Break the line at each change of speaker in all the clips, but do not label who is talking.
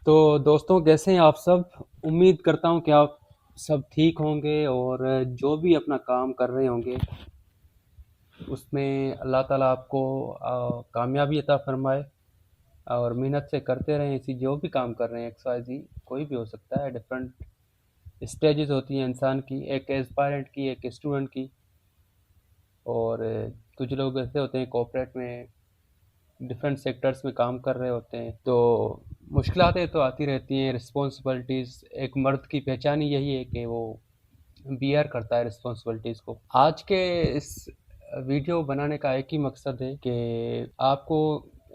तो दोस्तों, कैसे हैं आप सब? उम्मीद करता हूँ कि आप सब ठीक होंगे और जो भी अपना काम कर रहे होंगे उसमें अल्लाह ताला आपको कामयाबी अता फरमाए और मेहनत से करते रहें। इसी जो भी काम कर रहे हैं, एक्स वाई जी कोई भी हो सकता है। डिफरेंट स्टेजेस होती हैं इंसान की, एक एस्पायरेंट की, एक स्टूडेंट की, और कुछ लोग ऐसे होते हैं कॉर्पोरेट में, डिफरेंट सेक्टर्स में काम कर रहे होते हैं। तो मुश्किलातें तो आती रहती हैं, रिस्पॉन्सिबिलिटीज़। एक मर्द की पहचान ही यही है कि वो बियर करता है रिस्पॉन्सिबिलिटीज़ को। आज के इस वीडियो बनाने का एक ही मकसद है कि आपको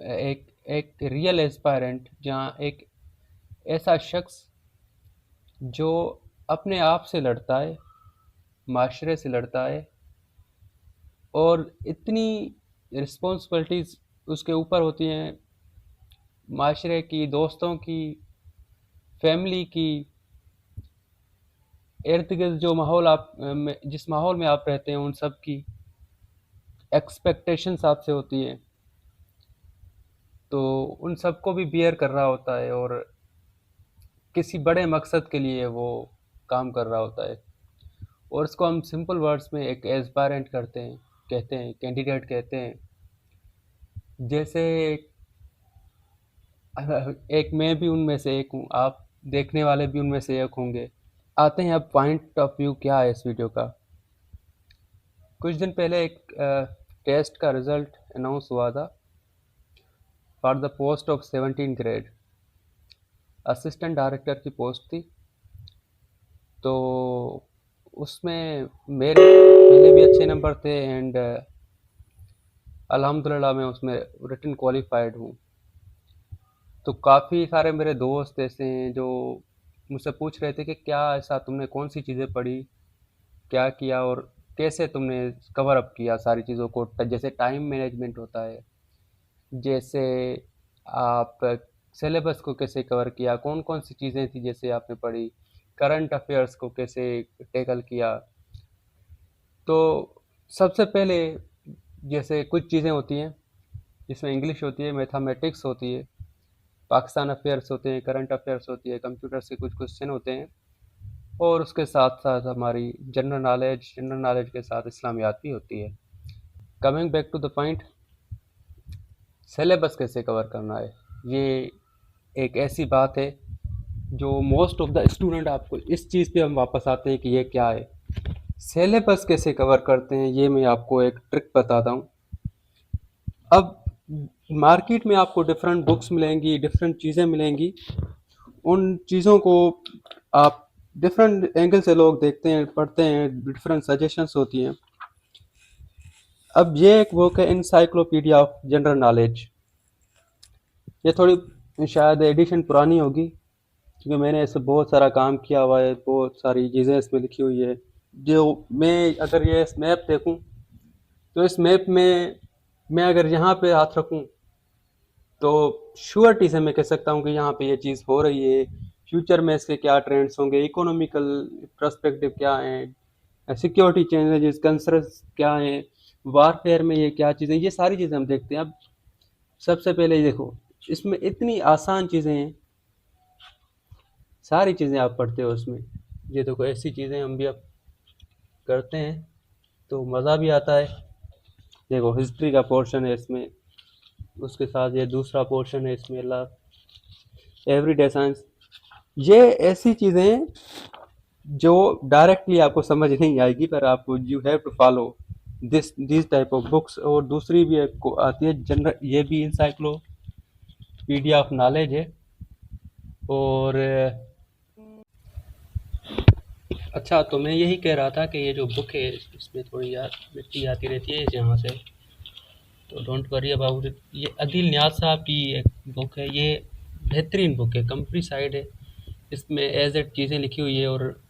एक एक रियल एस्पायरेंट, जहाँ एक ऐसा शख्स जो अपने आप से लड़ता है, माशरे से लड़ता है, और इतनी रिस्पॉन्सिबिलिटीज़ उसके ऊपर होती हैं, माशरे की, दोस्तों की, फैमिली की, इर्द गिर्द जो माहौल जिस माहौल में आप रहते हैं उन सब की एक्सपेक्टेशंस आपसे होती हैं। तो उन सबको भी बियर कर रहा होता है और किसी बड़े मकसद के लिए वो काम कर रहा होता है। और इसको हम सिंपल वर्ड्स में एक एस्पायरेंट कहते हैं, कैंडिडेट कहते हैं। जैसे एक मैं भी उनमें से एक हूँ, आप देखने वाले भी उनमें से एक होंगे। आते हैं अब पॉइंट ऑफ व्यू क्या है इस वीडियो का। कुछ दिन पहले एक टेस्ट का रिज़ल्ट अनाउंस हुआ था for the post of 17 grade. Assistant director की पोस्ट थी। तो उसमें मेरे पहले भी अच्छे नंबर थे एंड अल्हम्दुलिल्लाह मैं उसमें रिटन क्वालिफाइड हूँ। तो काफ़ी सारे मेरे दोस्त ऐसे हैं जो मुझसे पूछ रहे थे कि क्या ऐसा तुमने कौन सी चीज़ें पढ़ी, क्या किया और कैसे तुमने कवर अप किया सारी चीज़ों को। जैसे टाइम मैनेजमेंट होता है, जैसे आप सिलेबस को कैसे कवर किया, कौन कौन सी चीज़ें थी जैसे आपने पढ़ी, करंट अफेयर्स को कैसे टैकल किया। तो सबसे पहले जैसे कुछ चीज़ें होती हैं जिसमें इंग्लिश होती है, मैथमेटिक्स होती है, पाकिस्तान अफेयर्स होते हैं, करंट अफेयर्स होती है, कंप्यूटर से कुछ क्वेश्चन होते हैं, और उसके साथ साथ हमारी जनरल नॉलेज के साथ इस्लामियात भी होती है। Coming back to the point, syllabus कैसे कवर करना है, ये एक ऐसी बात है जो मोस्ट ऑफ द स्टूडेंट, आपको इस चीज़ पे हम वापस आते हैं कि ये क्या है, सिलेबस कैसे कवर करते हैं। ये मैं आपको एक ट्रिक बताता हूँ। अब मार्केट में आपको डिफरेंट बुक्स मिलेंगी, डिफरेंट चीज़ें मिलेंगी। उन चीज़ों को आप डिफरेंट एंगल से लोग देखते हैं, पढ़ते हैं, डिफरेंट सजेशंस होती हैं। अब ये एक बुक है इंसाइक्लोपीडिया ऑफ जनरल नॉलेज। ये थोड़ी शायद एडिशन पुरानी होगी क्योंकि मैंने इससे बहुत सारा काम किया हुआ है, बहुत सारी चीज़ें इसमें लिखी हुई है। जो मैं अगर ये इस मैप देखूं तो इस मैप में मैं अगर यहाँ पे हाथ रखूं तो श्योरिटी से मैं कह सकता हूँ कि यहाँ पे ये चीज़ हो रही है। फ्यूचर में इसके क्या ट्रेंड्स होंगे, इकोनॉमिकल पर्सपेक्टिव क्या है, सिक्योरिटी चैलेंजेस, कंसर्न्स क्या हैं, वारफेयर में ये क्या चीज़ें, ये सारी चीज़ें हम देखते हैं। अब सबसे पहले ये देखो, इसमें इतनी आसान चीज़ें हैं, सारी चीज़ें आप पढ़ते हो उसमें। ये देखो, ऐसी चीज़ें हम भी अब करते हैं तो मज़ा भी आता है। देखो, हिस्ट्री का पोर्शन है इसमें, उसके साथ ये दूसरा पोर्शन है इसमें, एवरीडे साइंस। ये ऐसी चीज़ें हैं जो डायरेक्टली आपको समझ नहीं आएगी, पर आपको you have to follow this type of books. और दूसरी भी एक को आती है जनरल, ये भी इंसाइक्लोपीडिया ऑफ नॉलेज है। और अच्छा, तो मैं यही कह रहा था कि ये जो बुक है इसमें थोड़ी यार मिट्टी आती रहती है यहाँ से, तो डोंट वरी अबाउट इट। ये अदील नियाज साहब की एक बुक है, ये बेहतरीन बुक है, कंपनी साइड है, इसमें एज एड चीज़ें लिखी हुई है। और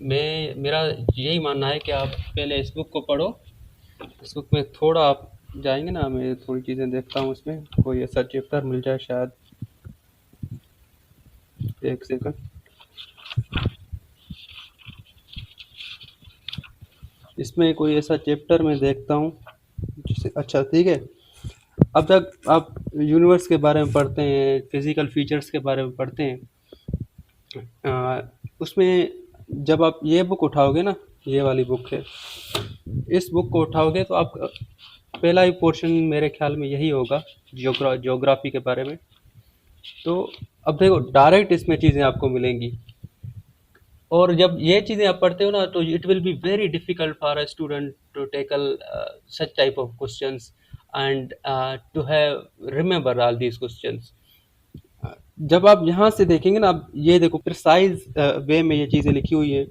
मेरा यही मानना है कि आप पहले इस बुक को पढ़ो। इस बुक में थोड़ा आप जाएंगे ना, मैं थोड़ी चीज़ें देखता हूँ इसमें, कोई ऐसा चैप्टर मिल जाए शायद। एक सेकंड, इसमें कोई ऐसा चैप्टर मैं देखता हूँ जिसे, अच्छा ठीक है। अब तक आप यूनिवर्स के बारे में पढ़ते हैं, फिज़िकल फीचर्स के बारे में पढ़ते हैं। उसमें जब आप ये बुक उठाओगे ना, ये वाली बुक है, इस बुक को उठाओगे तो आप पहला ही पोर्शन मेरे ख्याल में यही होगा, ज्योग्राफी के बारे में। तो अब देखो डायरेक्ट इसमें चीज़ें आपको मिलेंगी, और जब ये चीज़ें आप पढ़ते हो ना तो it will be very difficult for a student to tackle such type of questions and to have remember all these questions. जब आप यहाँ से देखेंगे ना, आप ये देखो प्रिसाइज वे में ये चीज़ें लिखी हुई है,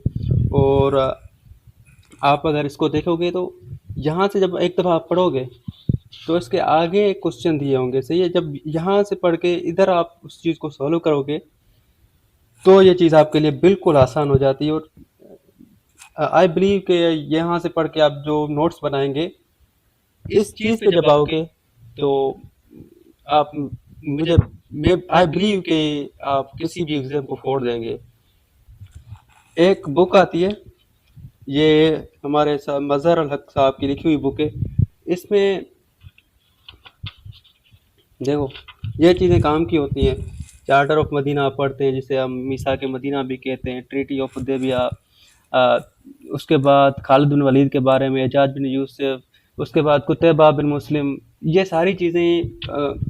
और आप अगर इसको देखोगे तो यहाँ से जब एक दफ़ा आप पढ़ोगे तो इसके आगे क्वेश्चन दिए होंगे, सही है। जब यहाँ से पढ़ के इधर आप उस चीज़ को सॉल्व करोगे तो ये चीज़ आपके लिए बिल्कुल आसान हो जाती है। और आई बिलीव कि यहाँ से पढ़ के आप जो नोट्स बनाएंगे इस चीज़ पे जब आओगे तो आप मुझे मैं आई बिलीव कि आप किसी भी एग्जाम को फोड़ देंगे। एक बुक आती है, ये हमारे मज़हर अल हक साहब की लिखी हुई बुक है। इसमें देखो ये चीज़ें काम की होती हैं। चार्टर ऑफ मदीना आप पढ़ते हैं, जिसे हम मीसा के मदीना भी कहते हैं, ट्रीटी ऑफ हुदैबिया, उसके बाद खालिद बिन वलीद के बारे में, एजाज बिन यूसुफ, उसके बाद कुतैबा बिन मुस्लिम। ये सारी चीज़ें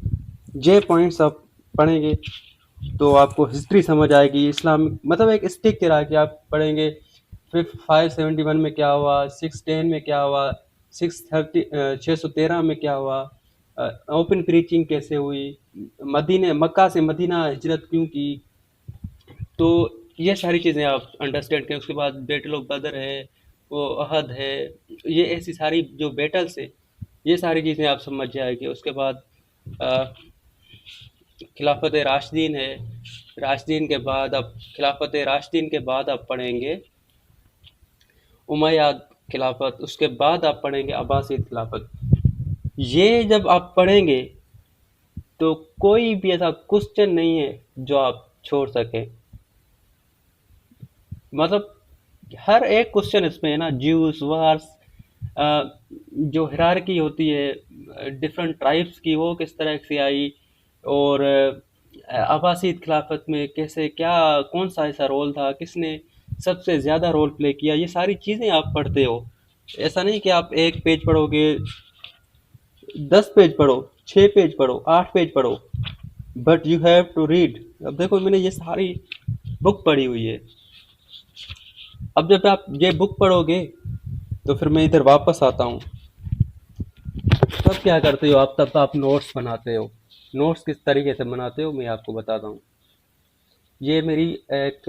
ये पॉइंट्स आप पढ़ेंगे तो आपको हिस्ट्री समझ आएगी। इस्लाम मतलब एक स्टिक की तरह कि आप पढ़ेंगे 571 में क्या हुआ, 610 में क्या हुआ, 613 में क्या हुआ, ओपन प्रीचिंग कैसे हुई, मक्का से मदीना हिजरत क्यों की। तो ये सारी चीज़ें आप अंडरस्टैंड करें। उसके बाद बैटल ऑफ बदर है, वो अहद है, ये ऐसी सारी जो बैटल्स है ये सारी चीज़ें आप समझ जाएंगे। उसके बाद खिलाफत राशिदीन है, राशिदीन के बाद आप खिलाफत राशिदीन के बाद आप पढ़ेंगे उमैयाद खिलाफत, उसके बाद आप पढ़ेंगे अब्बासीद खिलाफत। ये जब आप पढ़ेंगे तो कोई भी ऐसा क्वेश्चन नहीं है जो आप छोड़ सकें। मतलब हर एक क्वेश्चन इसमें है ना, ज्यूस वार्स, जो हिरार्की होती है डिफरेंट ट्राइब्स की, वो किस तरह से आई, और अब्बासीद खिलाफत में कैसे क्या कौन सा ऐसा रोल था, किसने सबसे ज़्यादा रोल प्ले किया, ये सारी चीज़ें आप पढ़ते हो। ऐसा नहीं कि आप एक पेज पढ़ोगे, 10 पेज पढ़ो, 6 पेज पढ़ो, 8 पेज पढ़ो, but you have to read. अब देखो मैंने ये सारी बुक पढ़ी हुई है। अब जब आप ये बुक पढ़ोगे तो फिर मैं इधर वापस आता हूँ, तब क्या करते हो आप, तब आप नोट्स बनाते हो। नोट्स किस तरीके से बनाते हो मैं आपको बताता हूँ। ये मेरी एक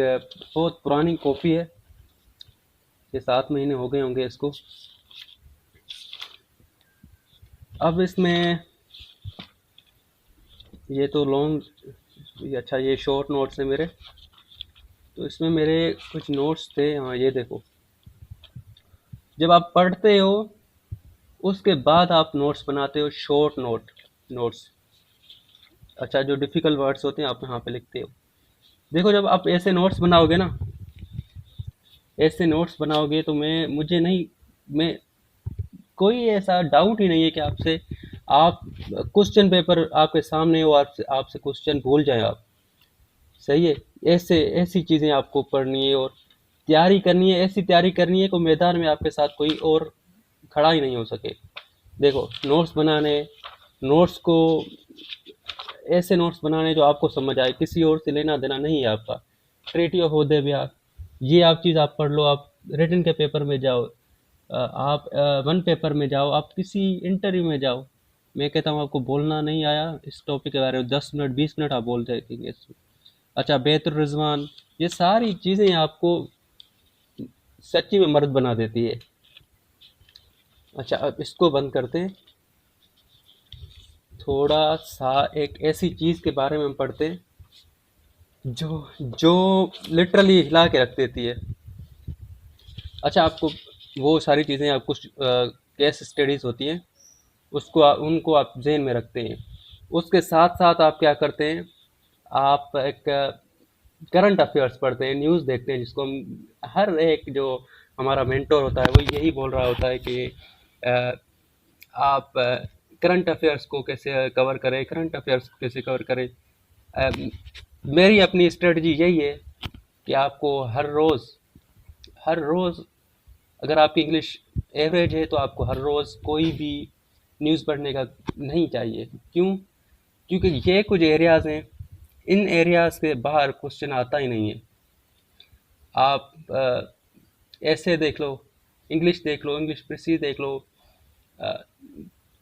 बहुत पुरानी कॉपी है, ये 7 महीने हो गए होंगे इसको। अब इसमें ये तो लॉन्ग, अच्छा ये शॉर्ट नोट्स है मेरे, तो इसमें मेरे कुछ नोट्स थे। हाँ ये देखो, जब आप पढ़ते हो उसके बाद आप नोट्स बनाते हो, शॉर्ट नोट्स। अच्छा जो डिफ़िकल्ट वर्ड्स होते हैं आप यहाँ पे लिखते हो। देखो जब आप ऐसे नोट्स बनाओगे ना, ऐसे नोट्स बनाओगे तो मैं कोई ऐसा डाउट ही नहीं है कि आपसे आप क्वेश्चन पेपर आपके सामने हो, आपसे आपसे क्वेश्चन भूल जाए आप, सही है। ऐसे ऐसी चीज़ें आपको पढ़नी है और तैयारी करनी है, ऐसी तैयारी करनी है कि मैदान में आपके साथ कोई और खड़ा ही नहीं हो सके। देखो नोट्स बनाने, नोट्स को ऐसे नोट्स बनाने जो आपको समझ आए, किसी और से लेना देना नहीं है आपका। ट्रीटी ऑफ हुदैबिया, ये आप चीज़ आप पढ़ लो, आप रिटन के पेपर में जाओ, आप वन पेपर में जाओ, आप किसी इंटरव्यू में जाओ। मैं कहता हूँ आपको बोलना नहीं आया इस टॉपिक के बारे में, 10 मिनट 20 मिनट आप बोल जाएंगे इसमें। अच्छा बैतुर रिजवान, ये सारी चीज़ें आपको सच्ची में मर्द बना देती है। अच्छा अब इसको बंद करते हैं, थोड़ा सा एक ऐसी चीज़ के बारे में हम पढ़ते हैं जो जो लिटरली हिला के रख देती है। अच्छा आपको वो सारी चीज़ें, आप कुछ केस स्टडीज़ होती हैं उनको आप जहन में रखते हैं। उसके साथ साथ आप क्या करते हैं, आप एक करंट अफेयर्स पढ़ते हैं, न्यूज़ देखते हैं, जिसको हम हर एक जो हमारा मेंटोर होता है वो यही बोल रहा होता है कि आप करंट अफेयर्स को कैसे कवर करें, करंट अफेयर्स को कैसे कवर करें। मेरी अपनी स्ट्रेटजी यही है कि आपको हर रोज़ अगर आपकी इंग्लिश एवरेज है तो आपको हर रोज़ कोई भी न्यूज़ पढ़ने का नहीं चाहिए। क्यों? क्योंकि ये कुछ एरियाज़ हैं, इन एरियाज़ के बाहर क्वेश्चन आता ही नहीं है। आप ऐसे देख लो, देख लो, इंग्लिश प्रेसिस देख लो,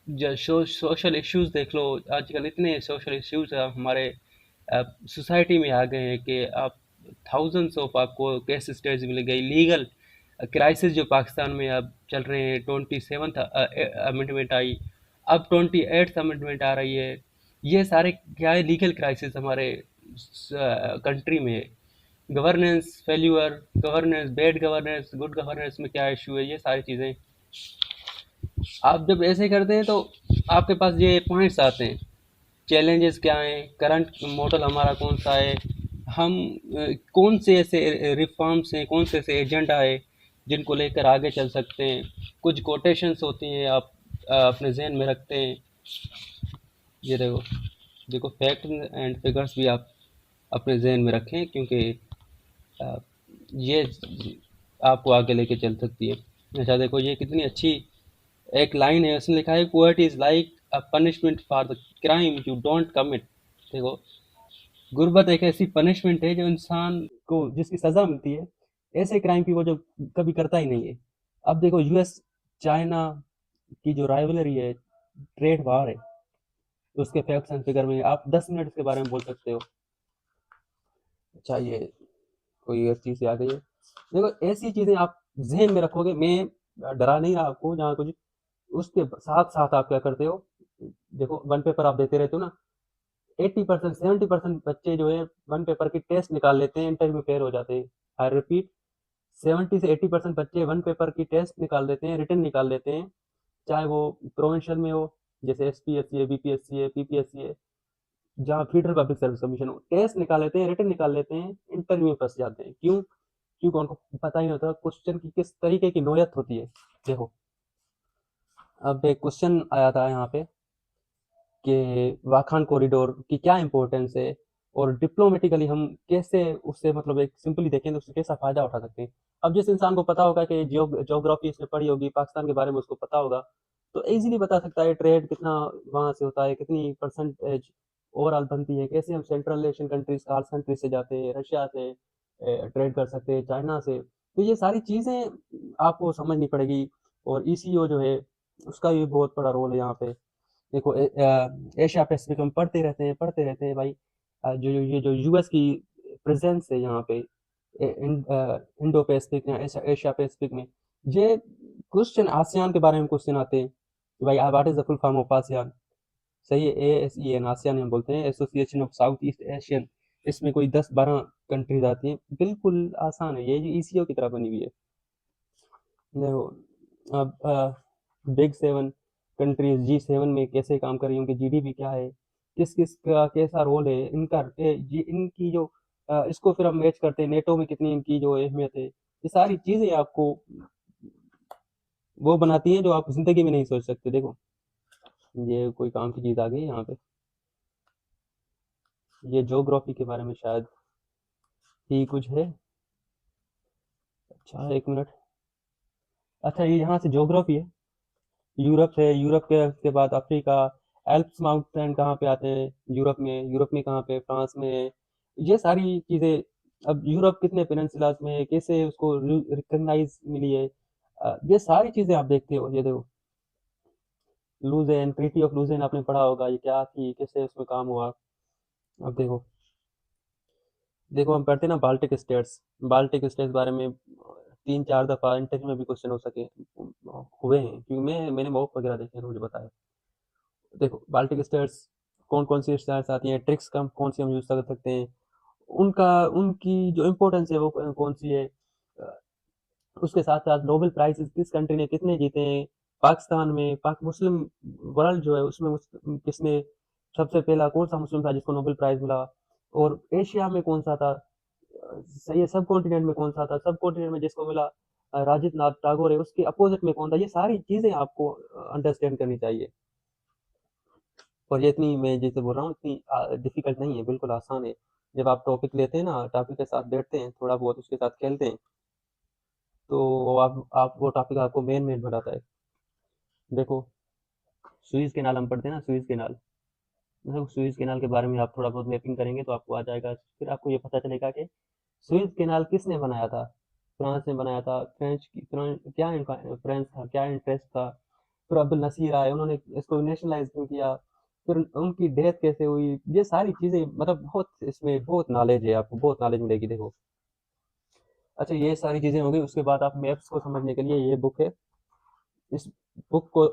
जो सोशल इश्यूज़ देख लो। आजकल इतने सोशल इश्यूज़ हमारे सोसाइटी में आ गए हैं कि आप थाउजेंड्स ऑफ आपको केस स्टडीज मिलेंगे। लीगल क्राइसिस जो पाकिस्तान में अब चल रहे हैं, 27th अमेंडमेंट आई, अब 28th अमेंडमेंट आ रही है। ये सारे क्या है, लीगल क्राइसिस हमारे कंट्री में है। Governance failure, governance bad governance, good governance में क्या इशू है, ये सारी चीज़ें आप जब ऐसे करते हैं तो आपके पास ये पॉइंट्स आते हैं। चैलेंजेस क्या हैं, करंट मॉडल हमारा कौन सा है, हम कौन से ऐसे रिफॉर्म्स हैं, कौन से ऐसे एजेंडा है जिनको लेकर आगे चल सकते हैं। कुछ कोटेशंस होती हैं, आप अपने जहन में रखते हैं। ये देखो देखो फैक्ट एंड फिगर्स भी आप अपने जहन में रखें, क्योंकि अ, ये आपको आगे लेके चल सकती है। अच्छा देखो, ये कितनी अच्छी एक लाइन है, उसने लिखा है, poverty is like a punishment for the crime you don't commit. देखो, गुर्बत एक ऐसी पनिशमेंट है जो इंसान को जिसकी सजा मिलती है ऐसे क्राइम की, वो जो कभी करता ही नहीं है। अब देखो, यूएस चाइना की जो राइवलरी है, ट्रेड वार है, उसके फैक्ट्स एंड फिगर में आप 10 मिनट इसके बारे में बोल सकते हो। अच्छा, ये कोई एक चीज़ आ गई है। देखो, ऐसी चीज़ें आप जहन में रखोगे, मैं डरा नहीं रहा आपको जहाँ कुछ, उसके साथ साथ आप क्या करते हो। देखो, वन पेपर आप देते रहते हो ना, 80% 70% बच्चे जो है वन पेपर की टेस्ट निकाल लेते हैं, इंटरव्यू में फेल हो जाते हैं। आई रिपीट, 70 से 80% बच्चे वन पेपर की टेस्ट निकाल देते हैं, रिटर्न निकाल लेते हैं, चाहे वो प्रोविंशियल में हो, जैसे एसपीएससी है, बीपीएससी है, पीपीएससी है, जहाँ फेडरल पब्लिक सर्विस कमीशन हो। टेस्ट निकाल लेते हैं, रिटर्न निकाल लेते हैं, इंटरव्यू में फंस जाते हैं। क्यों? क्योंकि उनको पता ही नहीं होता क्वेश्चन की किस तरीके की नोयत होती है। देखो, अब एक क्वेश्चन आया था यहाँ पे कि वाखान कॉरिडोर की क्या इंपॉर्टेंस है, और डिप्लोमेटिकली हम कैसे उससे, मतलब एक सिंपली देखें तो उससे कैसा फ़ायदा उठा सकते हैं। अब जिस इंसान को पता होगा कि ज्योग्राफी इसने पढ़ी होगी, पाकिस्तान के बारे में उसको पता होगा, तो ईज़िली बता सकता है ट्रेड कितना वहाँ से होता है, कितनी परसेंटेज ओवरऑल बनती है, कैसे हम central Asian countries, cars countries से जाते हैं, रशिया से ट्रेड कर सकते हैं, चाइना से। तो ये सारी चीज़ें आपको समझनी पड़ेगी, और ईसीओ जो है, उसका भी बहुत बड़ा रोल है यहाँ पे। देखो, एशिया पैसिफिक हम पढ़ते रहते हैं भाई। जो ये जो यूएस की प्रेजेंस है यहाँ पे, इंडो पैसिफिक या एशिया पैसिफिक में, ये क्वेश्चन आसियान के बारे में क्वेश्चन आते हैं कि भाई what is the full form of ASEAN. सही है, ASEAN, आसियान हम बोलते हैं, association of south east Asian. इसमें कोई 10-12 कंट्रीज आती हैं, बिल्कुल आसान है, ये ईसीओ की तरह बनी हुई है। देखो, अब बिग सेवन कंट्रीज, G7 में कैसे काम कर रही है, उनकी जीडीपी क्या है, किस किस का कैसा रोल है, इनका इनकी जो इसको फिर हम मैच करते हैं, नेटो में कितनी इनकी जो अहमियत है, ये सारी चीज़ें आपको वो बनाती हैं जो आप जिंदगी में नहीं सोच सकते। देखो, ये कोई काम की चीज़ आ गई यहाँ पे, ये ज्योग्राफी के बारे में शायद ही कुछ है। अच्छा, एक मिनट। अच्छा, ये यहाँ से ज्योग्राफी है, यूरोप है, यूरोप के बाद अफ्रीका, एल्प्स माउंटेन कहाँ पे आते हैं, यूरोप में कहाँ पे, फ्रांस में है। ये सारी चीज़ें, अब यूरोप कितने पेनिनसुलास में है, कैसे उसको रिकग्नाइज मिली है, ये सारी चीज़ें आप देखते हो। ये देखो, लुज़ेन, ट्रीटी ऑफ लुज़ेन आपने पढ़ा होगा, ये क्या थी, कैसे उसमें काम हुआ। अब देखो, देखो हम पढ़ते हैं ना बाल्टिक स्टेट्स, बारे में 3-4 दफ़ा इंटरव्यू में भी क्वेश्चन हो सके हुए हैं, क्योंकि मैंने मॉक वगैरह देखे हैं तो मुझे बताया। देखो, बाल्टिक स्टेट्स कौन कौन सी स्टेट्स आती हैं, ट्रिक्स कम कौन सी हम यूज़ कर सकते हैं, उनका उनकी जो इम्पोर्टेंस है वो कौन सी है। उसके साथ साथ नोबेल प्राइज़ किस कंट्री ने कितने जीते हैं, पाकिस्तान में, पाक मुस्लिम वर्ल्ड जो है उसमें किसने सबसे पहला कौन सा मुस्लिम था जिसको नोबेल प्राइज़ मिला, और एशिया में कौन सा था, सही है, सब कॉन्टिनेंट में कौन सा था, सब कॉन्टिनेंट में जिसको मिला राजेंद्र नाथ टैगोर है, उसके अपोजिट में कौन था। ये सारी चीज़ें आपको अंडरस्टैंड करनी चाहिए।
और ये इतनी, मैं जैसे बोल रहा हूँ, इतनी डिफ़िकल्ट नहीं है, बिल्कुल आसान है। जब आप टॉपिक लेते हैं ना, टॉपिक के साथ बैठते हैं, थोड़ा बहुत उसके साथ खेलते हैं, तो आप वो टॉपिक आपको मेन बनाता है। देखो, सुएज़ कैनाल हम पढ़ते हैं ना, सुएज़ कैनाल। मतलब सुएज़ कैनाल के बारे में आप थोड़ा बहुत मैपिंग करेंगे तो आपको आ जाएगा। फिर आपको ये पता चलेगा कि सुएज़ कैनाल किसने बनाया था? फ्रांस ने बनाया था। क्या इनका फ्रांस था, क्या इंटरेस्ट था? फिर अब्दुल नसीर आए, उन्होंने इसको नेशनलाइज़ क्यों किया? फिर उनकी डेथ कैसे हुई? ये सारी चीज़ें, मतलब बहुत इसमें बहुत नॉलेज है, आपको बहुत नॉलेज मिलेगी, देखो। अच्छा, ये सारी चीज़ें हो गई, उसके बाद आप मैप्स को समझने के लिए ये बुक है। इस बुक को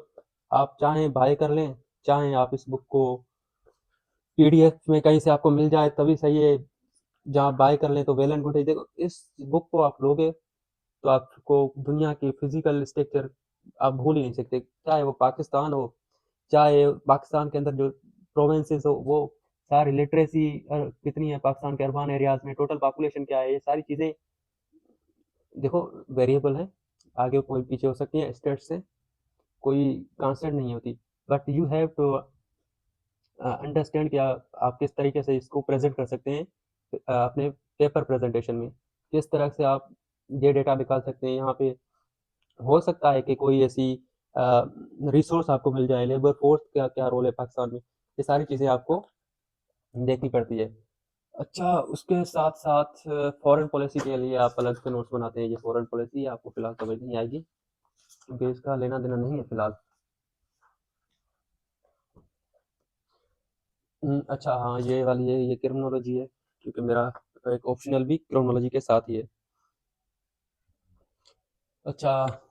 आप चाहें बाय कर लें, चाहें आप इस बुक को पीडीएफ में कहीं से आपको मिल जाए तभी सही है, जहाँ बाय कर लें तो वेल एंड गुड है। देखो, इस बुक को आप लोगे तो आपको दुनिया की फिजिकल स्ट्रक्चर आप भूल ही नहीं सकते, चाहे वो पाकिस्तान हो, चाहे पाकिस्तान के अंदर जो प्रोविंसेस हो, वो सारी लिटरेसी कितनी है पाकिस्तान के अर्बन एरियाज में, टोटल पॉपुलेशन क्या है, ये सारी चीज़ें देखो वेरिएबल है, आगे कोई पीछे हो सकती है स्टेट से, कोई कांस्टेंट नहीं होती, but you have to understand कि आप किस तरीके से इसको प्रेजेंट कर सकते हैं अपने पेपर प्रेजेंटेशन में, किस तरह से आप ये डेटा निकाल सकते हैं। यहाँ पे हो सकता है कि कोई ऐसी रिसोर्स आपको मिल जाए, लेबर फोर्स का क्या रोल है पाकिस्तान में, ये सारी चीज़ें आपको देखनी पड़ती है। अच्छा, उसके साथ-साथ फॉरेन पॉलिसी के लिए आप अलग से नोट्स बनाते हैं। ये फॉरेन पॉलिसी आपको फिलहाल समझ नहीं आएगी, क्योंकि इसका लेना-देना नहीं है फिलहाल। अच्छा हाँ, ये वाली है, ये क्रिमिनोलॉजी है, क्योंकि मेरा एक ऑप्शनल भी क्रिमिनोलॉजी के साथ ही है। अच्छा,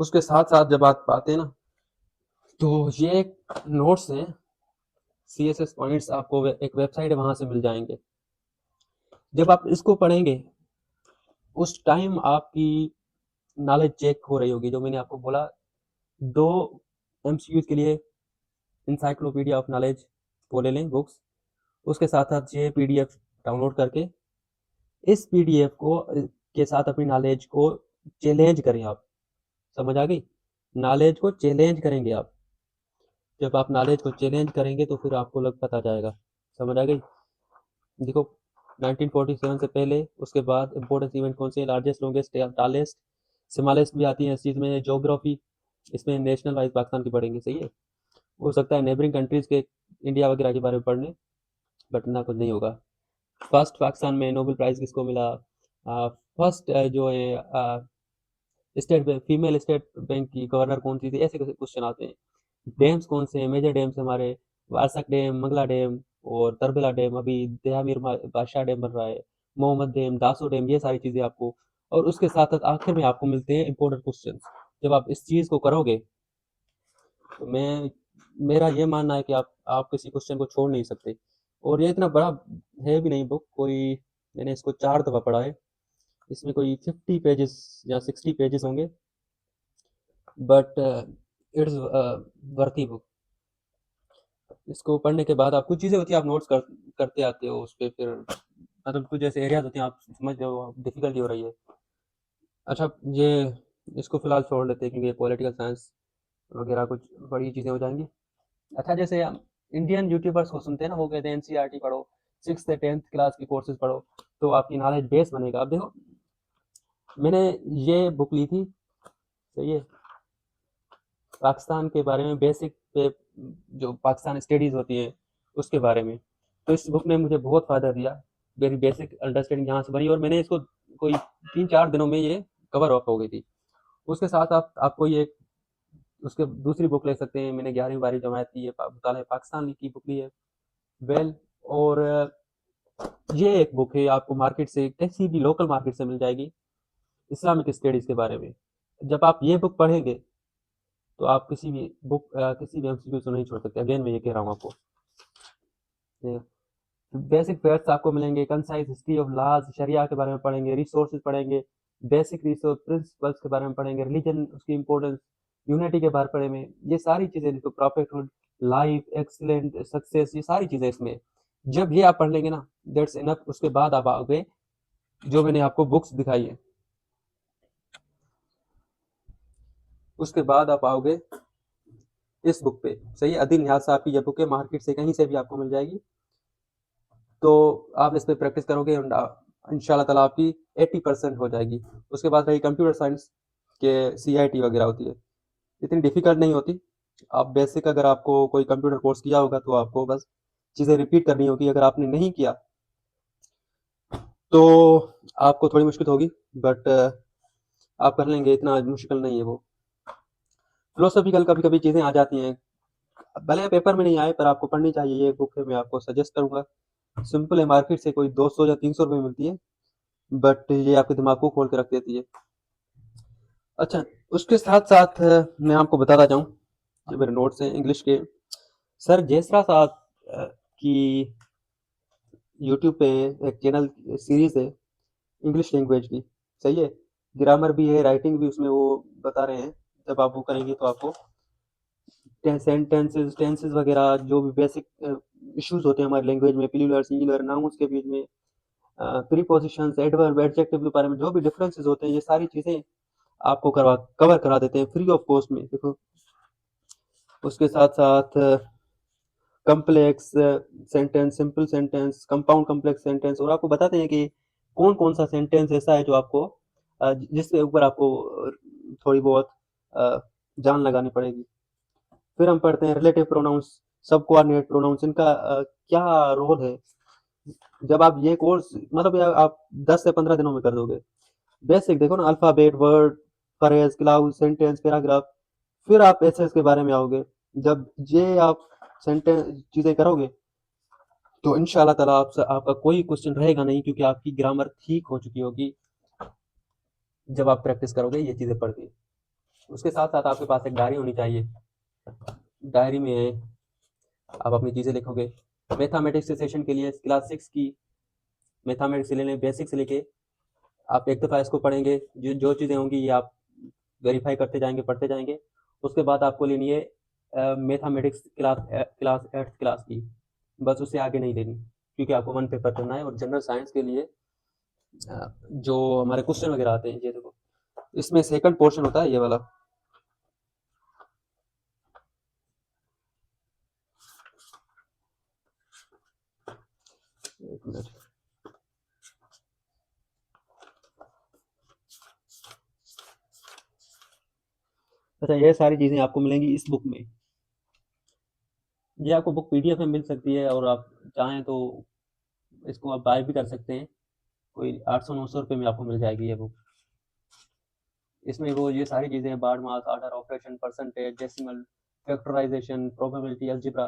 उसके साथ-साथ जब आप आते हैं ना, तो ये नोट्स हैं, सीएसएस पॉइंट्स आपको एक वेबसाइट है, वहाँ से मिल जाएँगे। जब आप इसको पढ़ेंगे, उस टाइम आपकी नॉलेज चेक हो रही होगी, जो मैंने आपको बोला, 2 एमसीक्यूज़ के लिए एनसाइक्लोपीडिया ऑफ नॉलेज वो ले लें बुक्स, उसके साथ-साथ ये पीडीएफ डाउनलोड करके, इस पीडीएफ को के साथ अपनी नॉलेज को चैलेंज करें आप, समझ आ गई? नॉलेज को चैलेंज करेंगे आप। जब आप नॉलेज को चैलेंज करेंगे तो फिर आपको लग पता जाएगा, समझ आ गई? देखो, 1947 से पहले, उसके बाद इम्पोर्टेंस इवेंट कौन से हैं, लार्जेस्ट, लॉन्गेस्ट या टालेस्ट, स्मॉलेस्ट भी आती है इस चीज़ में, ज्योग्राफी, इसमें नेशनल वाइज़ पाकिस्तान की पढ़ेंगे, सही है? हो सकता है नेबरिंग कंट्रीज़ के इंडिया वगैरह के बारे में पढ़ लें, बट इतना कुछ नहीं होगा। फर्स्ट पाकिस्तान में नोबेल प्राइज़ किसको मिला? फर्स्ट जो है state bank, female state bank की गवर्नर कौन सी थी? ऐसे क्वेश्चन आते हैं। डैम्स कौन से हैं, मेजर डैम्स हमारे, वारसक डैम, मंगला डैम और तरबला डैम, अभी दयामीर बादशाह डैम बन रहा है, मोहम्मद डैम, दासो डैम, ये सारी चीज़ें आपको, और उसके साथ साथ आखिर में आपको मिलते हैं इंपॉर्टेंट क्वेश्चन। जब आप इस चीज़ को करोगे, तो मेरा ये मानना है कि आप किसी क्वेश्चन को छोड़ नहीं सकते। और ये इतना बड़ा है भी नहीं बुक, कोई, मैंने इसको 4 दफ़ा पढ़ा है, इसमें कोई 50 पेजेस या 60 पेजेस होंगे, बट इट्स वर्थी बुक। इसको पढ़ने के बाद आप कुछ चीज़ें होती हैं, आप नोट्स करते आते हो उस पे, फिर मतलब कुछ ऐसे एरियाज होते हैं, आप समझ रहे हो डिफिकल्टी हो रही है। अच्छा, ये इसको फिलहाल छोड़ लेते हैं, क्योंकि पॉलिटिकल साइंस वगैरह कुछ बड़ी चीज़ें हो जाएंगी। अच्छा, जैसे हम इंडियन यूट्यूबर्स को सुनते हैं ना, वो कहते हैं एनसीईआरटी पढ़ो, 6th से 10th क्लास की कोर्सेज पढ़ो, तो आपकी नॉलेज बेस बनेगा। अब देखो, मैंने ये बुक ली थी, सही है, पाकिस्तान के बारे में बेसिक पे, जो पाकिस्तान स्टडीज़ होती है उसके बारे में, तो इस बुक ने मुझे बहुत फ़ायदा दिया। मेरी बेसिक अंडरस्टैंडिंग यहाँ से बनी, और मैंने इसको कोई 3-4 दिनों में ये कवर अप हो गई थी। उसके साथ आपको ये उसके दूसरी बुक ले सकते हैं, मैंने 11वीं 12वीं जमात की ये मुतालिया पाकिस्तान की बुक ली है, वेल, और ये एक बुक है, आपको मार्केट से, किसी भी लोकल मार्केट से मिल जाएगी, इस्लामिक स्टडीज़ के बारे में। जब आप ये बुक पढ़ेंगे, तो आप किसी भी एमसीक्यू को नहीं छोड़ सकते। अगेन मैं ये कह रहा हूँ आपको, बेसिक फैक्ट्स आपको मिलेंगे, कंसाइज हिस्ट्री ऑफ लॉज, शरिया के बारे में पढ़ेंगे, रिसोर्सेज पढ़ेंगे, बेसिक रिसोर्स प्रिंसिपल्स के बारे में पढ़ेंगे, रिलीजन, उसकी इंपॉर्टेंस, यूनिटी के बारे में पढ़ेंगे, ये सारी चीज़ें, जिसको प्रॉफिटहुड, लाइफ, एक्सीलेंट, सक्सेस, ये सारी चीज़ें इसमें, जब ये आप पढ़ लेंगे ना, दैट्स इनफ। उसके बाद आप आओगे, जो मैंने आपको बुक्स दिखाई है, उसके बाद आप आओगे इस बुक पे, सही है। अदील निहाल साहब की ये बुक है, मार्केट से कहीं से भी आपको मिल जाएगी। तो आप इस पे प्रैक्टिस करोगे और इंशाल्लाह ताला आपकी 80% हो जाएगी। उसके बाद रही कंप्यूटर साइंस के सीआईटी वगैरह होती है, इतनी डिफिकल्ट नहीं होती। आप बेसिक अगर आपको कोई कंप्यूटर कोर्स किया होगा तो आपको बस चीज़ें रिपीट करनी होगी। अगर आपने नहीं किया तो आपको थोड़ी मुश्किल होगी, बट आप कर लेंगे, इतना मुश्किल नहीं है वो। फिलोसॉफिकल कभी-कभी चीज़ें आ जाती हैं, भले पेपर में नहीं आए पर आपको पढ़नी चाहिए। ये बुक है, मैं आपको सजेस्ट करूँगा। सिंपल है, मार्केट से कोई 200 या 300 रुपए में मिलती है, बट ये आपके दिमाग को खोल के रख देती है। अच्छा, उसके साथ-साथ मैं आपको बताता जाऊँ, जो मेरे नोट्स हैं इंग्लिश के, सर जयसरा साहब की यूट्यूब पे एक चैनल सीरीज़ है इंग्लिश लैंग्वेज की, सही है? ग्रामर भी है, राइटिंग भी उसमें वो बता रहे हैं। जब आप वो करेंगे तो आपको सेंटेंसेस टेंसेस वगैरह जो भी बेसिक इश्यूज होते हैं हमारी लैंग्वेज में, प्लूरल सिंगुलर नाउन्स के बीच में, प्रीपोजिशंस एडवर्ब एडजेक्टिव के बारे में जो भी डिफरेंसेस होते हैं, ये सारी चीजें आपको कवर करा देते हैं फ्री ऑफ कॉस्ट में। देखो, उसके साथ साथ complex sentence, simple sentence, compound complex sentence, और आपको बताते हैं कि कौन कौन सा सेंटेंस ऐसा है जो आपको जिसके ऊपर आपको थोड़ी बहुत अ, जान लगानी पड़ेगी। फिर हम पढ़ते हैं रिलेटिव प्रोनाउंस, सब कोऑर्डिनेट प्रोनाउंस, इनका क्या रोल है। जब आप ये कोर्स मतलब यार आप 10 से 15 दिनों में कर दोगे। बेसिक देखो ना, alphabet, word, phrase, clause, sentence, paragraph, फिर आप एसेस के बारे में आओगे। जब ये आप सेंटेंस चीजें करोगे तो इंशाल्लाह ताला आपका कोई क्वेश्चन रहेगा नहीं, क्योंकि आपकी ग्रामर ठीक हो चुकी होगी जब आप प्रैक्टिस करोगे ये चीजें पढ़ के। उसके साथ साथ आपके पास एक डायरी होनी चाहिए। डायरी में आप अपनी चीजें लिखोगे। मैथमेटिक्स के सेशन के लिए क्लास 6 की मैथमेटिक्स से लेने बेसिक से लेके आप एक दफ़ा इसको पढ़ेंगे, जो जो चीज़ें होंगी ये आप वेरीफाई करते जाएंगे, पढ़ते जाएंगे। उसके बाद आपको लेनी है मैथमेटिक्स क्लास 8th क्लास की, बस उससे आगे नहीं लेनी, क्योंकि आपको वन पेपर करना है। और जनरल साइंस के लिए जो हमारे क्वेश्चन वगैरह आते हैं, ये देखो इसमें सेकंड पोर्शन होता है ये वाला। एक मिनट, अच्छा, ये सारी चीज़ें आपको मिलेंगी इस बुक में। ये आपको बुक पीडीएफ में मिल सकती है, और आप चाहें तो इसको आप बाय भी कर सकते हैं। कोई 800-900 रुपये में आपको मिल जाएगी ये बुक। इसमें वो ये सारी चीज़ें, बार मास, order, operation, percentage, decimal, factorization, probability, algebra,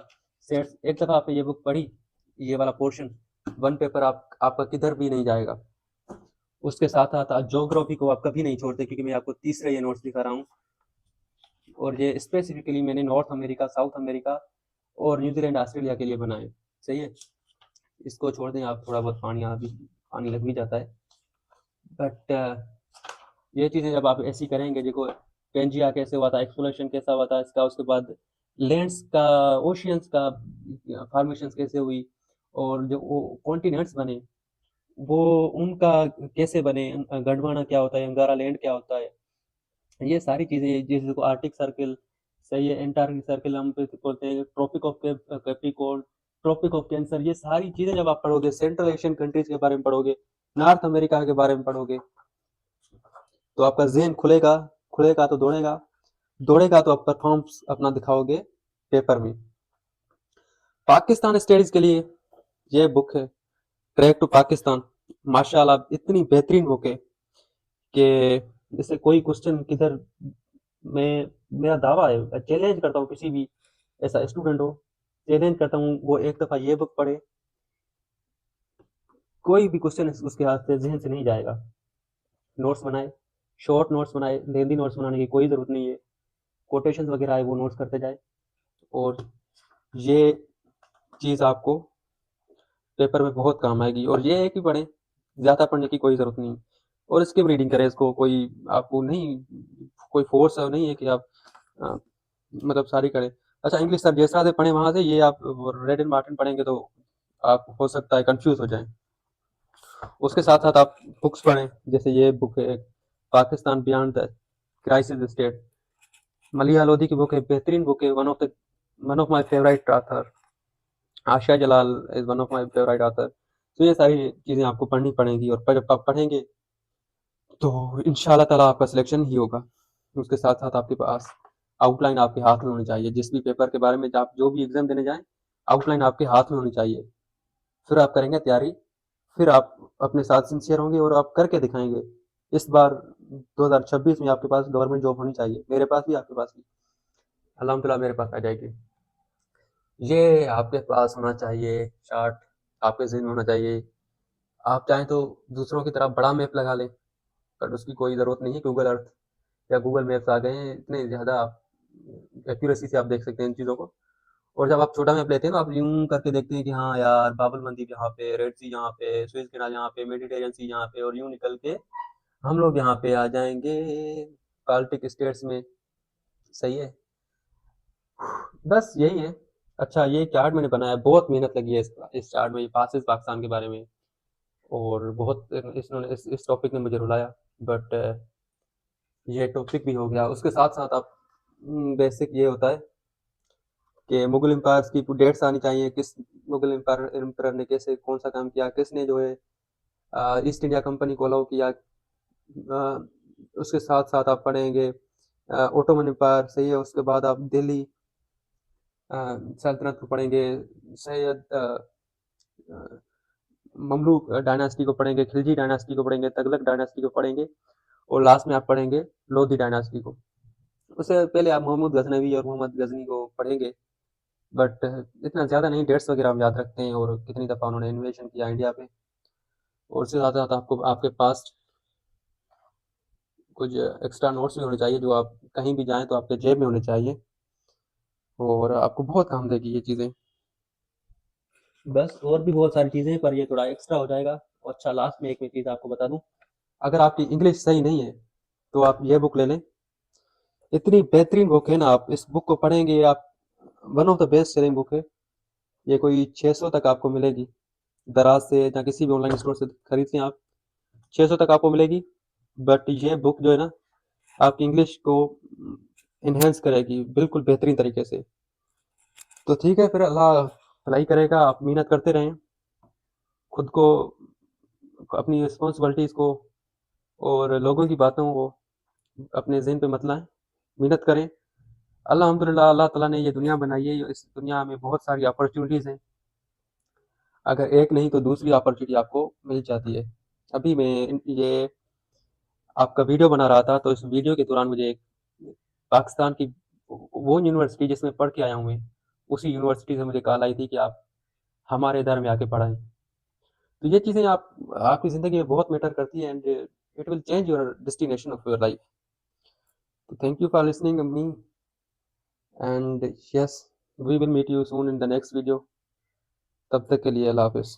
sets, एक दफ़ा आपने ये बुक पढ़ी, ये वाला पोर्शन, वन पेपर आपका किधर भी नहीं जाएगा। उसके साथ साथ ज्योग्राफी को आप कभी नहीं छोड़ते, क्योंकि मैं आपको तीसरे ये नोट्स दिखा रहा हूँ, और ये स्पेसिफिकली मैंने नॉर्थ अमेरिका, साउथ अमेरिका और न्यूजीलैंड, ऑस्ट्रेलिया के लिए बनाए, सही है। इसको छोड़ दें आप, थोड़ा बहुत पानी लग भी जाता है, बट ये चीज़ें जब आप ऐसी करेंगे, देखो पेंजिया कैसे हुआ था, एक्सप्लोरेशन कैसा हुआ था इसका, उसके बाद लैंड्स का, ओशियंस का फॉर्मेशन कैसे हुई, और जो वो कॉन्टिनेंट्स बने वो उनका कैसे बने, गंडवाना क्या होता है, अंगारा लैंड क्या होता है, ये सारी चीज़ें, जैसे को आर्टिक सर्किल, सही है, एंटार्क्टिक सर्किल हम बोलते हैं, tropic of Capricorn, tropic of Cancer, ये सारी चीज़ें जब आप पढ़ोगे, सेंट्रल एशियन कंट्रीज के बारे में पढ़ोगे, नॉर्थ अमेरिका के बारे में पढ़ोगे, तो आपका ज़हन खुलेगा। खुलेगा तो दौड़ेगा, दौड़ेगा तो आप परफॉर्म्स अपना दिखाओगे पेपर में। पाकिस्तान स्टडीज़ के लिए ये बुक है, ट्रैक टू पाकिस्तान, माशाल्लाह इतनी बेहतरीन बुक है कि जैसे कोई क्वेश्चन किधर, मैं मेरा दावा है, चैलेंज करता हूँ किसी भी ऐसा स्टूडेंट हो, चैलेंज करता हूँ वो एक दफ़ा ये बुक पढ़े, कोई भी क्वेश्चन उसके हाथ से जहन से नहीं जाएगा। नोट्स बनाए, शॉर्ट नोट्स बनाए, लेंदी नोट्स बनाने की कोई ज़रूरत नहीं है। कोटेशंस वगैरह है वो नोट्स करते जाए, और ये चीज़ आपको पेपर में बहुत काम आएगी। और ये है कि पढ़ें, ज़्यादा पढ़ने की कोई ज़रूरत नहीं, और स्किप रीडिंग करें इसको। कोई आपको नहीं, कोई फोर्स नहीं है कि आप अ, मतलब सारी करें। अच्छा, इंग्लिश सर जैसा से पढ़ें वहाँ से, ये आप रेड एंड मार्टिन पढ़ेंगे तो आप हो सकता है कंफ्यूज हो जाएं। उसके साथ साथ आप बुक्स पढ़ें, जैसे ये बुक है Pakistan beyond the crisis state, मलिया लोधी की बुक है, बेहतरीन बुक है, one of my favourite author. Asia Jalal is one of my favourite author. तो ये सारी चीज़ें आपको पढ़नी पड़ेंगी, और जब आप पढ़ेंगे तो इंशाल्लाह ताला आपका सिलेक्शन ही होगा। उसके साथ-साथ आपके पास आउटलाइन आपके हाथ में होनी चाहिए। जिस भी पेपर के बारे में आप जो भी एग्ज़ाम देने जाएँ, आउटलाइन आपके हाथ में होनी चाहिए। फिर आप करेंगे तैयारी, फिर आप अपने साथ सिंसियर होंगे और आप करके दिखाएँगे। इस बार 2026 में आपके पास गवर्नमेंट जॉब होनी चाहिए। मेरे पास भी, आपके पास भी। अल्हम्दुलिल्लाह मेरे पास आ जाएगी। ये आपके पास होना चाहिए चार्ट, आपके ज़हन में होना चाहिए। आप चाहें तो दूसरों की तरह बड़ा मैप लगा लें, बट उसकी कोई ज़रूरत नहीं है। गूगल अर्थ या गूगल मैप्स आ गए हैं, इतने ज़्यादा आप एक्यूरेसी से आप देख सकते हैं इन चीज़ों को। और जब आप छोटा मैप लेते हैं ना, आप यूं करके देखते हैं कि हाँ यार, बाबुल मंदिर यहाँ पे, रेड सी यहाँ पे, सुएज कैनाल यहाँ पे, मेडिटेरियन सी यहाँ पे, और यूं निकल के हम लोग यहाँ पे आ जाएंगे बाल्टिक स्टेट्स में। सही है, बस यही है। अच्छा, ये चार्ट मैंने बनाया, बहुत मेहनत लगी है इस चार्ट में, ये पासिस पाकिस्तान के बारे में। और बहुत इन्होंने इस टॉपिक ने मुझे रुलाया, बट ये टॉपिक भी हो गया। उसके साथ साथ आप बेसिक ये होता है कि मुगल एम्पायर्स की डेट्स आनी चाहिए, किस मुगल एम्पायर ने कैसे कौन सा काम किया, किसने जो है ईस्ट इंडिया कंपनी को अलाउ किया। उसके साथ साथ आप पढ़ेंगे ओटोमन एम्पायर, सही है। उसके बाद आप दिल्ली सल्तनत को पढ़ेंगे, सैयद ममलूक डायनास्टी को पढ़ेंगे, खिलजी डायनास्टी को पढ़ेंगे, तगलक डायनास्टी को पढ़ेंगे, और लास्ट में आप पढ़ेंगे लोधी डायनास्टी को। उससे पहले आप मोहम्मद गजनवी और मोहम्मद गजनी को पढ़ेंगे, बट इतना ज़्यादा नहीं, डेट्स वगैरह आप याद रखते हैं और कितनी दफ़ा उन्होंने इन्वेशन किया इंडिया पे। और उससे ज़्यादा आपको आपके पास कुछ एक्स्ट्रा नोट्स भी होने चाहिए, जो आप कहीं भी जाएँ तो आपके जेब में होने चाहिए, और आपको बहुत काम देगी ये चीज़ें। बस और भी बहुत सारी चीज़ें हैं, पर ये थोड़ा एक्स्ट्रा हो जाएगा। और अच्छा, लास्ट में एक मैं चीज़ आपको बता दूँ, अगर आपकी इंग्लिश सही नहीं है, तो आप ये बुक ले लें। इतनी बेहतरीन बुक है ना, आप इस बुक को पढ़ेंगे आप, one of the best selling book है। ये कोई 600 तक आपको मिलेगी, दराज से या किसी भी ऑनलाइन स्टोर से खरीद लें आप, 600 तक आपको मिलेगी। बट ये बुक जो है ना, आपकी इंग्लिश को इन्हेंस करेगी बिल्कुल बेहतरीन तरीके से। तो ठीक है, फिर अल्लाह भलाई करेगा। आप मेहनत करते रहें, खुद को, अपनी रिस्पॉन्सिबिलिटीज़ को और लोगों की बातों को अपने ज़हन पे मत लाएँ, मेहनत करें। अल्हम्दुलिल्लाह अल्लाह ताला ने ये दुनिया बनाई है, इस दुनिया में बहुत सारी अपॉर्च्युनिटीज़ हैं। अगर एक नहीं तो दूसरी अपॉर्च्युनिटी आपको मिल जाती है। अभी मैं ये आपका वीडियो बना रहा था, तो इस वीडियो के दौरान मुझे एक पाकिस्तान की वो यूनिवर्सिटी जिसमें पढ़ के आया हूँ मैं, उसी यूनिवर्सिटी से मुझे कॉल आई थी कि आप हमारे इधर में आके पढ़ाएँ। तो ये चीज़ें आप आपकी ज़िंदगी में बहुत मैटर करती है, and it will change your destination of your life. तो thank you for listening me, and yes, we will meet you soon in the next video. तब तक के लिए अल्लाह हाफ़िज़।